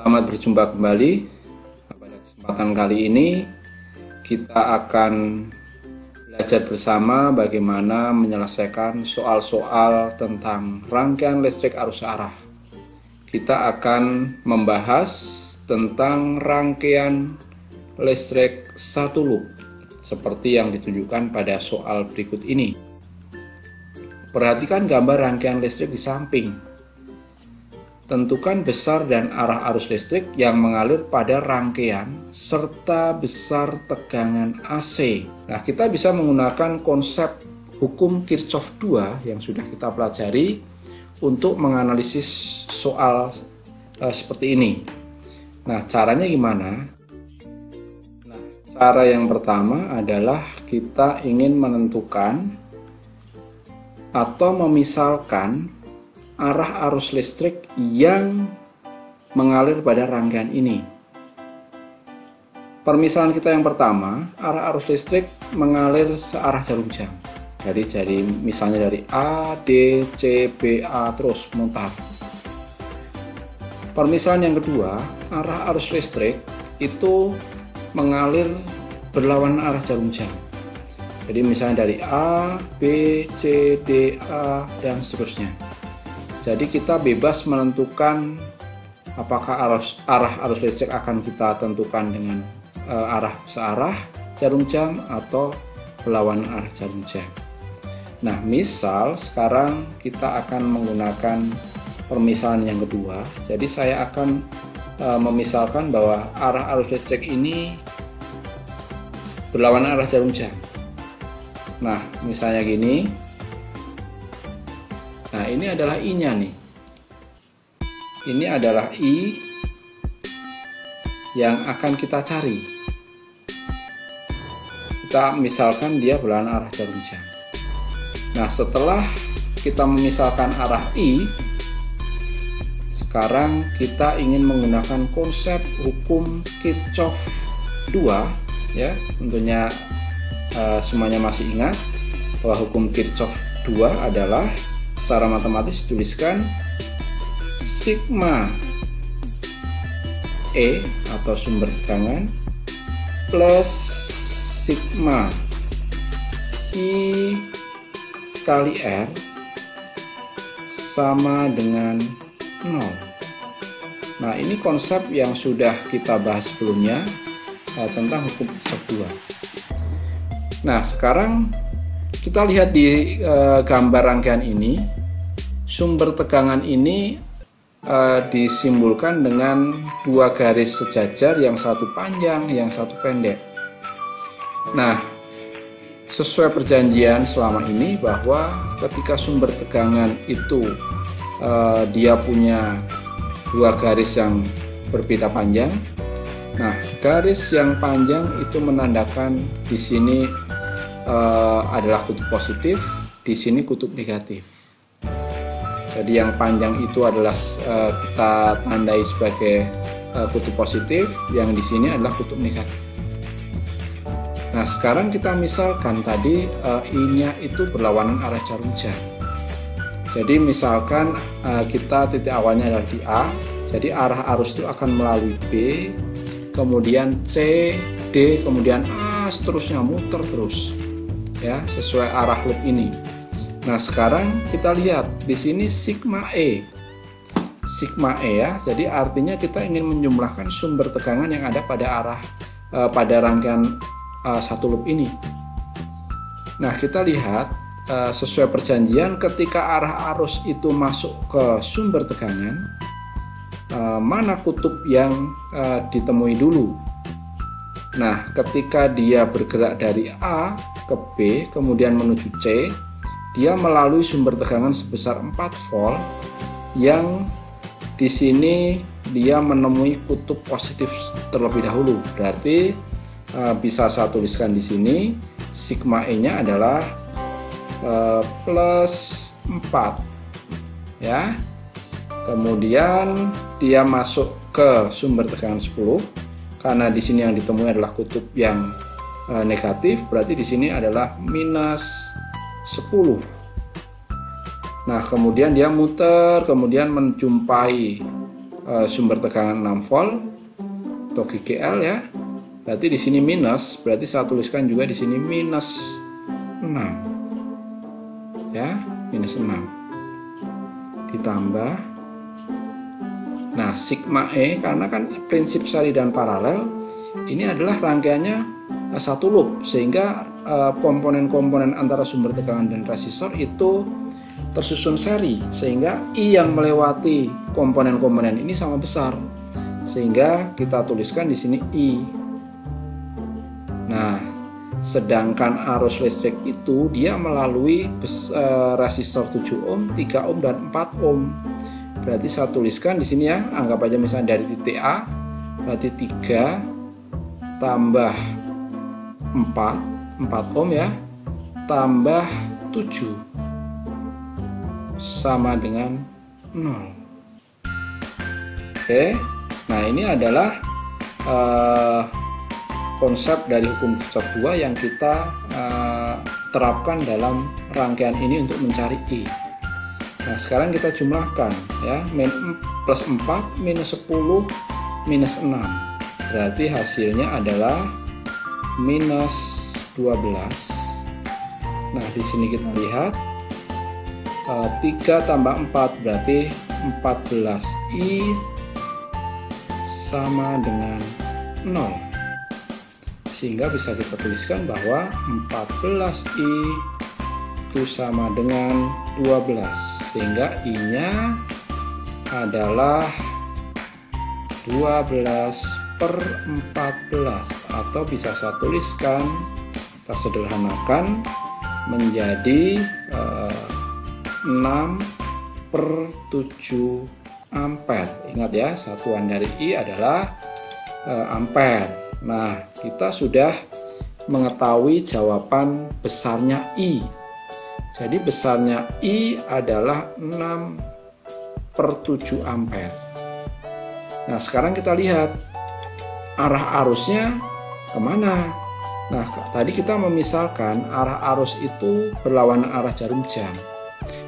Selamat berjumpa kembali. Pada kesempatan kali ini kita akan belajar bersama bagaimana menyelesaikan soal-soal tentang rangkaian listrik arus arah. Kita akan membahas tentang rangkaian listrik satu loop seperti yang ditunjukkan pada soal berikut ini. Perhatikan gambar rangkaian listrik di samping. Tentukan besar dan arah arus listrik yang mengalir pada rangkaian serta besar tegangan AC. Nah, kita bisa menggunakan konsep hukum Kirchhoff 2 yang sudah kita pelajari untuk menganalisis soal seperti ini. Nah, caranya gimana? Nah, cara yang pertama adalah kita ingin menentukan atau memisalkan arah arus listrik yang mengalir pada rangkaian ini. Permisalan kita yang pertama, arah arus listrik mengalir searah jarum jam. Jadi misalnya dari A, D, C, B, A terus mutar. Permisalan yang kedua, arah arus listrik itu mengalir berlawanan arah jarum jam. Jadi misalnya dari A, B, C, D, A dan seterusnya. Jadi kita bebas menentukan apakah arah arus listrik akan kita tentukan dengan arah searah jarum jam atau berlawanan arah jarum jam. Nah, misal sekarang kita akan menggunakan permisalan yang kedua. Jadi saya akan memisalkan bahwa arah arus listrik ini berlawanan arah jarum jam. Nah, misalnya gini. Nah, ini adalah I-nya nih. Ini adalah I yang akan kita cari. Kita misalkan dia berlawanan arah jarum jam. Nah, setelah kita memisalkan arah I, sekarang kita ingin menggunakan konsep hukum Kirchhoff 2 ya. Tentunya semuanya masih ingat bahwa hukum Kirchhoff 2 adalah secara matematis dituliskan sigma E atau sumber tegangan plus sigma I kali R sama dengan 0. Nah, ini konsep yang sudah kita bahas sebelumnya tentang hukum Kirchhoff 2. Nah, sekarang kita lihat di gambar rangkaian ini, sumber tegangan ini disimbolkan dengan dua garis sejajar, yang satu panjang, yang satu pendek. Nah, sesuai perjanjian selama ini bahwa ketika sumber tegangan itu dia punya dua garis yang berbeda panjang, nah garis yang panjang itu menandakan di sini adalah kutub positif, di sini kutub negatif. Jadi yang panjang itu adalah kita tandai sebagai kutub positif, yang di sini adalah kutub negatif. Nah, sekarang kita misalkan tadi I-nya itu berlawanan arah jarum jam. Jadi misalkan kita titik awalnya adalah di A, jadi arah arus itu akan melalui B, kemudian C, D, kemudian A, seterusnya muter terus. Ya, sesuai arah loop ini. Nah, sekarang kita lihat di sini sigma E. Sigma E ya. Jadi artinya kita ingin menjumlahkan sumber tegangan yang ada pada arah pada rangkaian satu loop ini. Nah, kita lihat sesuai perjanjian ketika arah arus itu masuk ke sumber tegangan, mana kutub yang ditemui dulu. Nah, ketika dia bergerak dari A ke B kemudian menuju C, dia melalui sumber tegangan sebesar 4 volt yang di sini dia menemui kutub positif terlebih dahulu. Berarti bisa saya tuliskan di sini sigma E-nya adalah plus 4 ya. Kemudian dia masuk ke sumber tegangan 10 karena di sini yang ditemui adalah kutub yang negatif, berarti di sini adalah minus 10. Nah, kemudian dia muter, kemudian menjumpai sumber tegangan 6 volt atau GGL ya. Berarti di sini minus, berarti saya tuliskan juga di sini minus 6. Ya, minus 6. Ditambah, nah sigma E, karena kan prinsip seri dan paralel ini adalah rangkaiannya satu loop, sehingga komponen-komponen antara sumber tegangan dan resistor itu tersusun seri, sehingga I yang melewati komponen-komponen ini sama besar, sehingga kita tuliskan di sini I. Nah, sedangkan arus listrik itu dia melalui resistor 7 ohm, 3 ohm dan 4 ohm. Berarti saya tuliskan di sini ya, anggap aja misalnya dari titik A, berarti 3 tambah 4 ohm ya, tambah 7 sama dengan 0. Oke, nah ini adalah konsep dari hukum Kirchhoff 2 yang kita terapkan dalam rangkaian ini untuk mencari I. Nah, sekarang kita jumlahkan ya, plus 4 minus 10 minus 6. Berarti hasilnya adalah minus 12. Nah, di sini kita lihat 3 tambah 4 berarti 14I sama dengan 0. Sehingga bisa kita tuliskan bahwa 14I itu sama dengan 12, sehingga I-nya adalah 12/14, atau bisa saya tuliskan, kita sederhanakan menjadi 6/7 ampere. Ingat ya, satuan dari I adalah ampere. Nah, kita sudah mengetahui jawaban besarnya I. Jadi besarnya I adalah 6/7 ampere. Nah, sekarang kita lihat arah arusnya kemana. Nah, tadi kita memisalkan arah arus itu berlawanan arah jarum jam.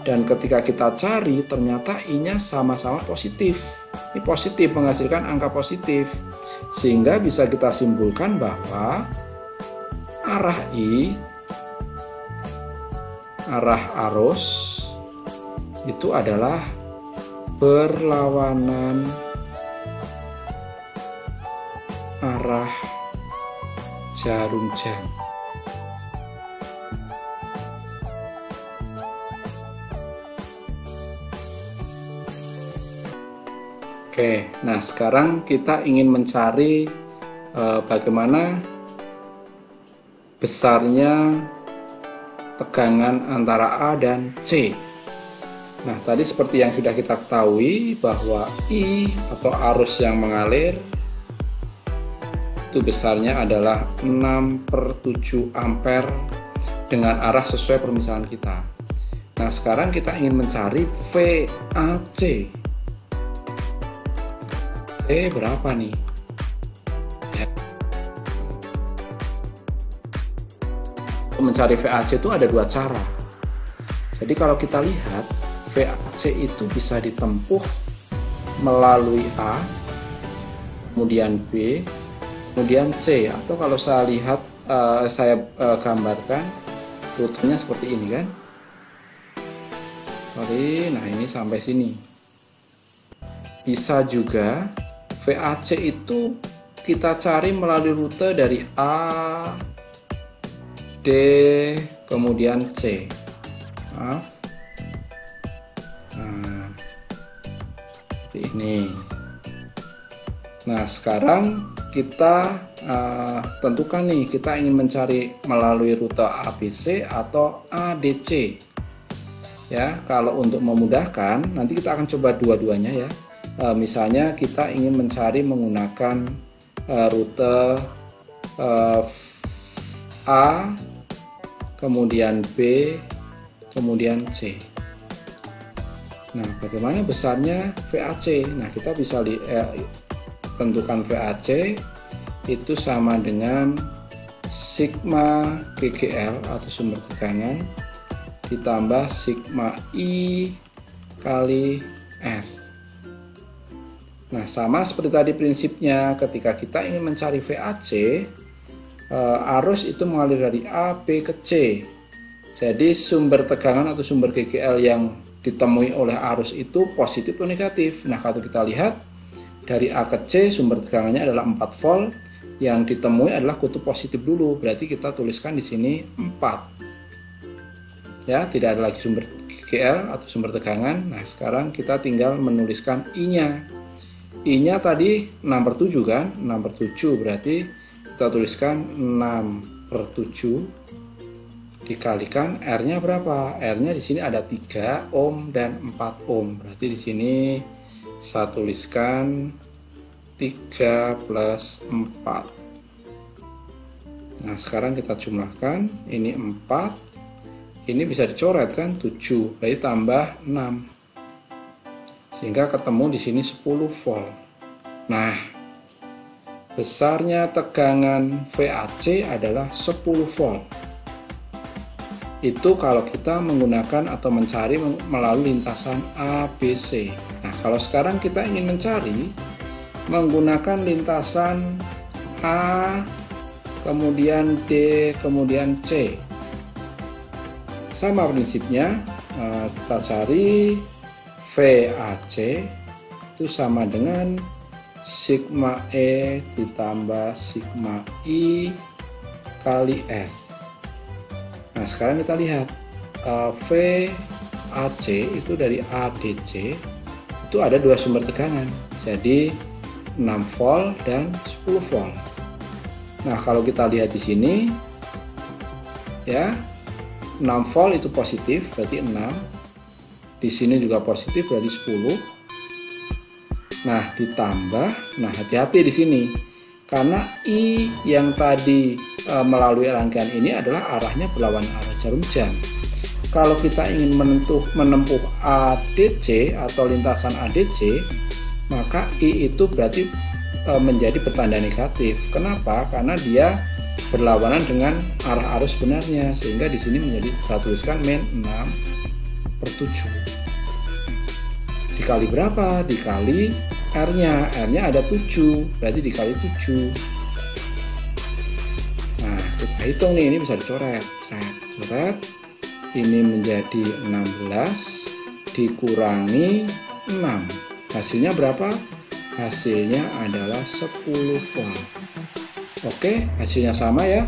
Dan ketika kita cari, ternyata I-nya sama-sama positif. Ini positif, menghasilkan angka positif. Sehingga bisa kita simpulkan bahwa arah I, arah arus, itu adalah berlawanan arah jarum jam. Oke, nah sekarang kita ingin mencari bagaimana besarnya tegangan antara A dan C. Nah, tadi seperti yang sudah kita ketahui bahwa I atau arus yang mengalir itu besarnya adalah 6/7 ampere dengan arah sesuai permisalan kita. Nah, sekarang kita ingin mencari VAC. Berapa nih ya. Mencari VAC itu ada dua cara. Jadi kalau kita lihat VAC itu bisa ditempuh melalui A, kemudian B, kemudian C, atau kalau saya lihat saya gambarkan rutenya seperti ini kan. Nah, ini sampai sini. Bisa juga VAC itu kita cari melalui rute dari A, D, kemudian C. Maaf. Nah, seperti ini. Nah, sekarang kita tentukan nih, kita ingin mencari melalui rute ABC atau ADC. Ya, kalau untuk memudahkan, nanti kita akan coba dua-duanya ya. Misalnya kita ingin mencari menggunakan rute A, kemudian B, kemudian C. Nah, bagaimana besarnya VAC? Nah, kita bisa tentukan VAC itu sama dengan sigma GGL atau sumber tegangan ditambah sigma I kali R. Nah, sama seperti tadi prinsipnya, ketika kita ingin mencari VAC, arus itu mengalir dari A, B ke C. Jadi sumber tegangan atau sumber GGL yang ditemui oleh arus itu positif atau negatif. Nah, kalau kita lihat dari A ke C sumber tegangannya adalah 4 volt, yang ditemui adalah kutub positif dulu. Berarti kita tuliskan di sini 4. Ya, tidak ada lagi sumber GGL atau sumber tegangan. Nah, sekarang kita tinggal menuliskan I-nya. I-nya tadi 6/7 kan? 6/7 berarti kita tuliskan 6/7 dikalikan R-nya berapa? R-nya di sini ada 3 ohm dan 4 ohm. Berarti di sini saya tuliskan 3 plus 4. Nah, sekarang kita jumlahkan. Ini 4. Ini bisa dicoret kan? 7. Berarti tambah 6. Sehingga ketemu di sini 10 volt. Nah, besarnya tegangan VAC adalah 10 volt. Itu kalau kita menggunakan atau mencari melalui lintasan ABC. Nah, kalau sekarang kita ingin mencari menggunakan lintasan A, kemudian D, kemudian C. Sama prinsipnya, kita cari VAC itu sama dengan sigma E ditambah sigma I kali R. Nah, sekarang kita lihat VAC itu dari ADC itu ada 2 sumber tegangan, jadi 6 volt dan 10 volt. Nah, kalau kita lihat di sini ya, 6 volt itu positif berarti 6. Di sini juga positif berarti 10. Nah, ditambah, nah hati-hati di sini. Karena I yang tadi melalui rangkaian ini adalah arahnya berlawanan arah jarum jam. Kalau kita ingin menempuh ADC atau lintasan ADC, maka I itu berarti menjadi bertanda negatif. Kenapa? Karena dia berlawanan dengan arah arus sebenarnya, sehingga di sini menjadi saya tuliskan min 6/7. Dikali berapa? Dikali R-nya. R-nya ada 7, berarti dikali 7. Nah, kita hitung nih, ini bisa dicoret. Coret. Ini menjadi 16 dikurangi 6. Hasilnya berapa? Hasilnya adalah 10 volt. Oke, hasilnya sama ya.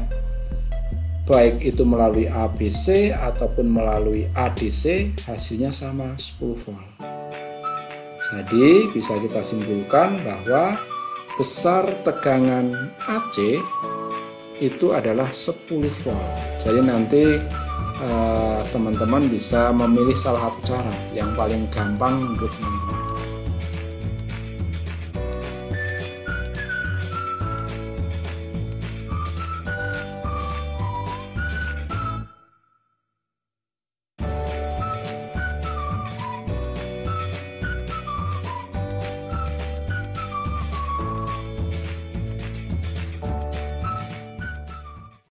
Baik itu melalui ABC ataupun melalui ADC, hasilnya sama 10 volt. Jadi bisa kita simpulkan bahwa besar tegangan AC itu adalah 10 volt. Jadi nanti teman-teman bisa memilih salah satu cara yang paling gampang untuk teman-teman.